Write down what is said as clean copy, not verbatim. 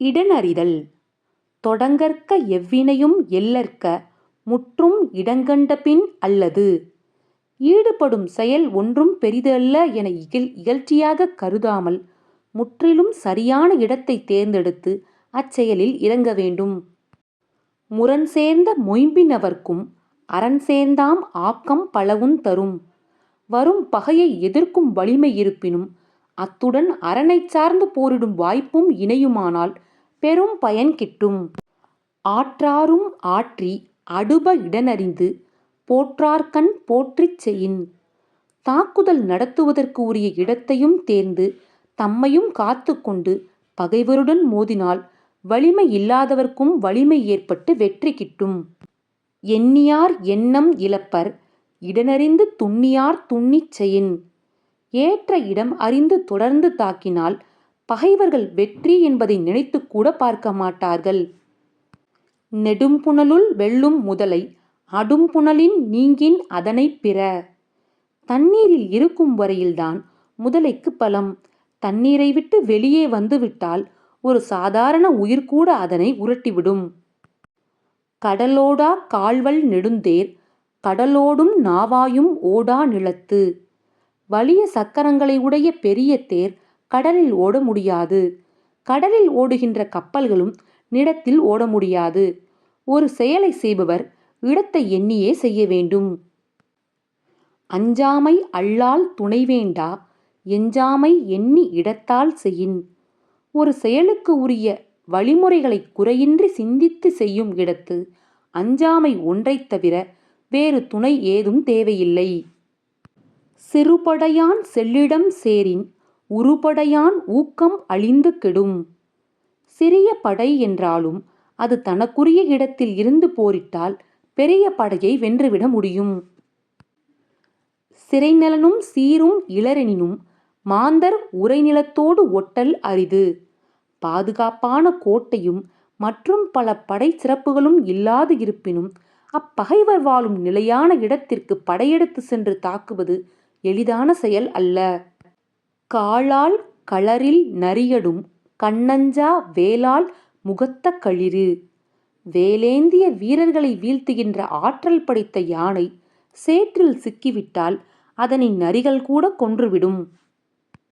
இடனறிதல். தொடங்கற்க எவ்வினையும் எள்ளற்க முற்றும் இடங்கண்டபின் அல்லது. ஈடுபடும் செயல் ஒன்றும் பெரிது அல்ல என இகழ்ச்சியாகக் கருதாமல் முற்றிலும் சரியான இடத்தை தேர்ந்தெடுத்து அச்செயலில் இறங்க வேண்டும். முரண் சேர்ந்த மொயம்பினவர்க்கும் அரண் சேர்ந்தாம் ஆக்கம் பலவுந் தரும். வரும் பகையை எதிர்க்கும் வலிமை இருப்பினும் அத்துடன் அறனைச் சார்ந்து போரிடும் வாய்ப்பும் இணையுமானால் பெரும் பயன் கிட்டும். ஆற்றாரும் ஆற்றி அடுப இடனறிந்து போற்றார்கண் போற்றிச் செயின். தாக்குதல் நடத்துவதற்கு உரிய இடத்தையும் தேர்ந்து தம்மையும் காத்து கொண்டு பகைவருடன் மோதினால் வலிமை இல்லாதவர்க்கும் வலிமை ஏற்பட்டு வெற்றி கிட்டும். எண்ணியார் எண்ணம் இழப்பர் இடனறிந்து துண்ணியார் துண்ணிச் செயின். ஏற்ற இடம் அறிந்து தொடர்ந்து தாக்கினால் பகைவர்கள் வெற்றி என்பதை நினைத்துக்கூட பார்க்க மாட்டார்கள். நெடும்புனலுள் வெல்லும் முதலை அடும்புனலின் நீங்கின் அதனைப் பிற. தண்ணீரில் இருக்கும் வரையில்தான் முதலைக்கு பலம். தண்ணீரை விட்டு வெளியே வந்துவிட்டால் ஒரு சாதாரண உயிர்கூட அதனை உருட்டிவிடும். கடலோடா கால்வல் நெடுந்தேர் கடலோடும் நாவாயும் ஓடா நிலத்து. வலிய சக்கரங்களை உடைய பெரிய தேர் கடலில் ஓட முடியாது. கடலில் ஓடுகின்ற கப்பல்களும் நிலத்தில் ஓட முடியாது. ஒரு செயலை செய்பவர் இடத்தை எண்ணியே செய்ய வேண்டும். அஞ்சாமை அல்லால் துணைவேண்டா எஞ்சாமை எண்ணி இடத்தால் செயின். ஒரு செயலுக்கு உரிய வழிமுறைகளை குறையின்றி சிந்தித்து செய்யும் இடத்து அஞ்சாமை ஒன்றைத் தவிர வேறு துணை ஏதும் தேவையில்லை. சிறுபடையான் செல்லிடம் சேரின் உறுபடையான் ஊக்கம் அழிந்து கெடும். சிறிய படை என்றாலும் அது தனக்குரிய இடத்தில் இருந்து போரிட்டால் பெரிய படையை வென்றுவிட முடியும். சிறைநலனும் சீரும் இலரெனினும் மாந்தர் உறைநிலத்தோடு ஒட்டல் அரிது. பாதுகாப்பான கோட்டையும் மற்றும் பல படை சிறப்புகளும் இல்லாது இருப்பினும் அப்பகைவர் வாழும் நிலையான இடத்திற்கு படையெடுத்து சென்று தாக்குவது எளிதான செயல் அல்ல. காலால் களரில் நரியடும் கண்ணஞ்சா வேலால் முகத்த களிறு. வேலேந்திய வீரர்களை வீழ்த்துகின்ற ஆற்றல் படைத்த யானை சேற்றில் சிக்கிவிட்டால் அதனை நரிகள் கூட கொன்றுவிடும்.